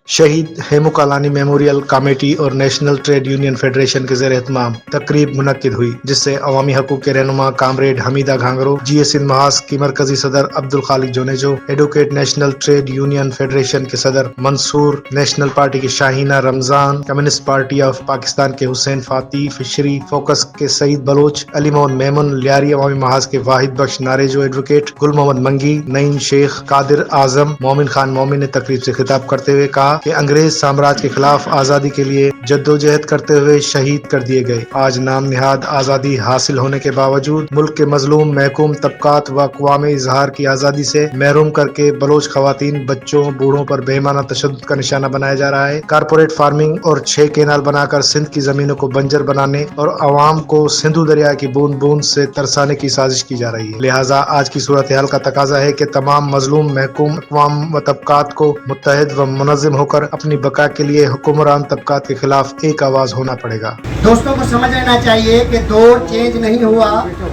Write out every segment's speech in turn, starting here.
شہید ہیمو کالانی memorial committee اور national trade union federation کے زیر اہتمام تقریب منعقد ہوئی، جس سے عوامی حقوق کے رہنما comrade Hamida Ghangro, G S Sindh محاذ کی مرکزی صدر Abdul Khaliq Junejo, advocate national trade union federation کے صدر منصور، نیشنل پارٹی کی Shahina Ramzan, communist party of Pakistan کے حسین فاتی، فشری فوکس کے سعید بلوچ، علی محمد میمن، لیاری عوامی محاذ کے واحد بخش ناریجو، ایڈوکیٹ گل محمد منگی، نعیم شیخ، قادر اعظم، مومن خان مومن نے تقریب سے خطاب کرتے ہوئے کہا کہ انگریز سامراج کے خلاف آزادی کے لیے جدوجہد کرتے ہوئے شہید کر دیے گئے۔ آج نام نہاد آزادی حاصل ہونے کے باوجود ملک کے مظلوم محکوم طبقات و اقوام اظہار کی آزادی سے محروم کر کے بلوچ خواتین، بچوں، بوڑھوں پر بہیمانہ تشدد کا نشانہ بنایا جا رہا ہے۔ کارپوریٹ فارمنگ اور 6 کینال بنا کر سندھ کی زمینوں کو بنجر بنانے اور عوام کو سندھو دریا کی بوند بوند سے ترسانے کی سازش کی جا رہی ہے۔ لہٰذا آج کی صورتحال کا تقاضا ہے کہ تمام مظلوم محکوم اقوام و طبقات کو متحد و منظم ہو کر اپنی بقا کے لیے حکمران طبقات کے خلاف ایک آواز ہونا پڑے گا۔ دوستوں کو سمجھ لینا چاہیے کہ دور چینج نہیں ہوا،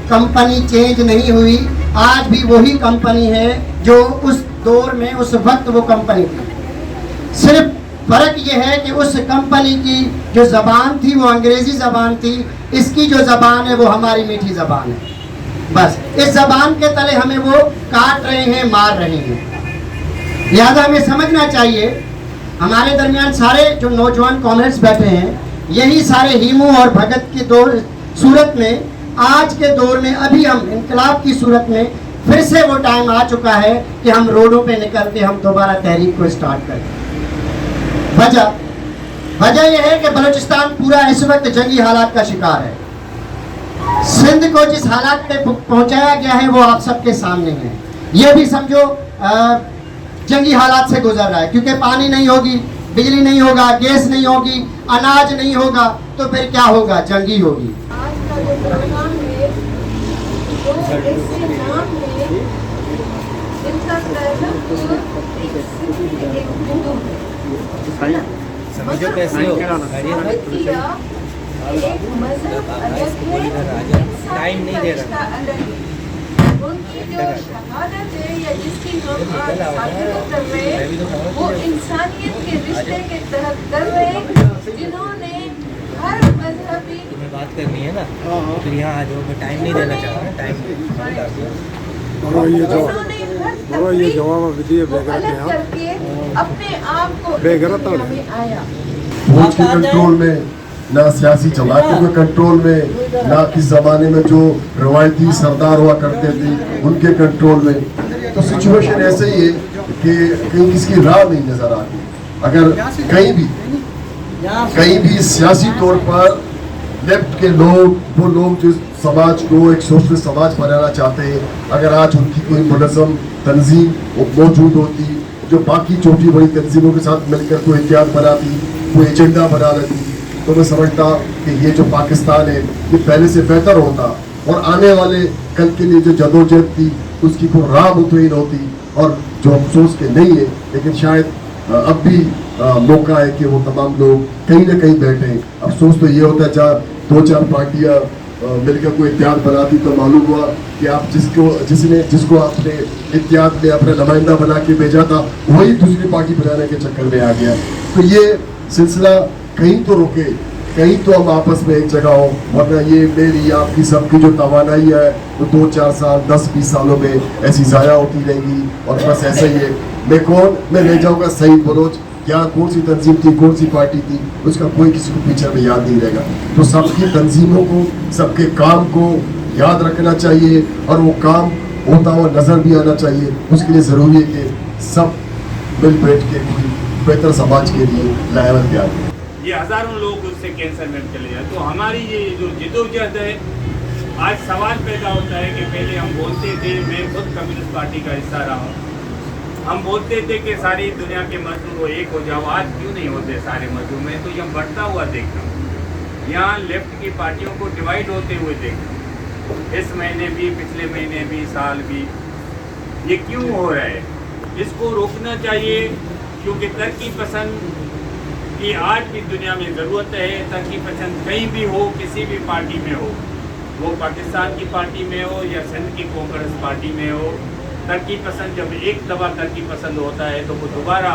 کمپنی چینج نہیں ہوئی، آج بھی وہی کمپنی ہے جو اس دور میں اس وقت وہ کمپنی تھی۔ صرف فرق یہ ہے کہ اس کمپنی کی جو زبان تھی وہ انگریزی زبان تھی، اس کی جو زبان ہے وہ ہماری میٹھی زبان ہے۔ بس اس زبان کے تلے ہمیں وہ کاٹ رہے ہیں، مار رہے ہیں۔ لہذا ہمیں سمجھنا چاہیے، ہمارے درمیان سارے جو نوجوان کامریڈز بیٹھے ہیں، یہی سارے ہیمو اور بھگت کی صورت میں آج کے دور میں ابھی ہم انقلاب کی صورت میں پھر سے وہ ٹائم آ چکا ہے کہ ہم روڈوں پہ نکل کے ہم دوبارہ تحریک کو اسٹارٹ کریں۔ وجہ یہ ہے کہ بلوچستان پورا اس وقت جنگی حالات کا شکار ہے۔ سندھ کو جس حالات پہ پہنچایا گیا ہے وہ آپ سب کے سامنے ہے۔ یہ بھی سمجھو جنگی حالات سے گزر رہا ہے، کیونکہ پانی نہیں ہوگی، بجلی نہیں ہوگا، گیس نہیں ہوگی، اناج نہیں ہوگا، تو پھر کیا ہوگا؟ جنگی ہوگی۔ آج کا جو پروگرام ہے وہ ایسے نام ہے جن کا تعلق ایک ہندو ہے، سمجھو کیسے ہو ایک مذہب الگ ہے، ٹائم نہیں دے رہا، ان کی جو شہادت ہے یا جس کی ہم آج خاطر کر رہے ہیں وہ انسانیت کے رشتے کے تحت کر رہے ہیں، جنہوں نے ہر مذہبی تمہیں بات کرنی ہے نا، پھر یہاں آ جاؤ، میں ٹائم نہیں دینا چاہ رہا، ٹائم یہ جواب الگ کر کے اپنے آپ کو دنیا میں آیا۔ فوج کے کنٹرول میں نہ سیاسی جماعتوں کے کنٹرول میں، نہ کس زمانے میں جو روایتی سردار ہوا کرتے تھے ان کے کنٹرول میں۔ تو سچویشن ایسے ہی ہے کہ کہیں کس کی راہ نہیں نظر آتی۔ اگر کہیں بھی سیاسی طور پر لیفٹ کے لوگ، وہ لوگ جو سماج کو ایک سوشل سماج بنانا چاہتے ہیں، اگر آج ان کی کوئی منظم تنظیم موجود ہوتی جو باقی چھوٹی بڑی تنظیموں کے ساتھ مل کر کوئی اتحاد بناتی، کوئی ایجنڈا بنا لیتی، تو میں سمجھتا کہ یہ جو پاکستان ہے یہ پہلے سے بہتر ہوتا، اور آنے والے کل کے لیے جو جدوجہد تھی اس کی کوئی راہ متعین ہوتی۔ اور جو افسوس کے نہیں ہے، لیکن شاید اب بھی موقع ہے کہ وہ تمام لوگ کہیں نہ کہیں بیٹھیں۔ افسوس تو یہ ہوتا ہے 2-4 پارٹیاں مل کر کوئی اتحاد بناتی تو معلوم ہوا کہ آپ جس کو آپ نے اتحاد میں اپنا نمائندہ بنا کے بھیجا تھا وہی دوسری پارٹی بنانے کے چکر میں آ گیا۔ تو یہ سلسلہ کہیں تو روکے، کہیں تو ہم آپس میں ایک جگہ ہو، ورنہ یہ میری آپ کی سب کی جو توانائی ہے وہ 2-4 سال 10-20 سالوں میں ایسی ضائع ہوتی رہے گی، اور بس ایسا ہی ہے۔ میں رہ جاؤں گا سعید بلوچ، کیا کون سی تنظیم تھی، کون سی پارٹی تھی، اس کا کوئی کسی کو پیچھے میں یاد نہیں رہے گا۔ تو سب کی تنظیموں کو، سب کے کام کو یاد رکھنا چاہیے، اور وہ کام ہوتا ہوا نظر بھی آنا چاہیے۔ اس کے لیے ضروری ہے کہ سب مل بیٹھ کے کوئی بہتر سماج کے لیے لائحہ تیار کریں۔ یہ ہزاروں لوگ اس سے کینسر میں چلے جائیں، تو ہماری یہ جو جدوجہد ہے، آج سوال پیدا ہوتا ہے کہ پہلے ہم بولتے تھے، میں خود کمیونسٹ پارٹی کا حصہ رہا ہوں، ہم بولتے تھے کہ ساری دنیا کے مظلوم وہ ایک ہو جاؤ، آج کیوں نہیں ہوتے سارے مظلوم ہیں؟ تو یہ بڑھتا ہوا دیکھ رہا ہوں، یہاں لیفٹ کی پارٹیوں کو ڈیوائیڈ ہوتے ہوئے دیکھ رہا ہوں، اس مہینے بھی، پچھلے مہینے بھی، سال بھی۔ یہ کیوں ہو رہا ہے؟ اس کو روکنا چاہیے، کیونکہ ترقی پسند کی آج بھی دنیا میں ضرورت ہے۔ ترقی پسند کہیں بھی ہو، کسی بھی پارٹی میں ہو، وہ پاکستان کی پارٹی میں ہو یا سندھ کی کانگریس پارٹی میں ہو، ترقی پسند جب ایک دفعہ ترقی پسند ہوتا ہے تو وہ دوبارہ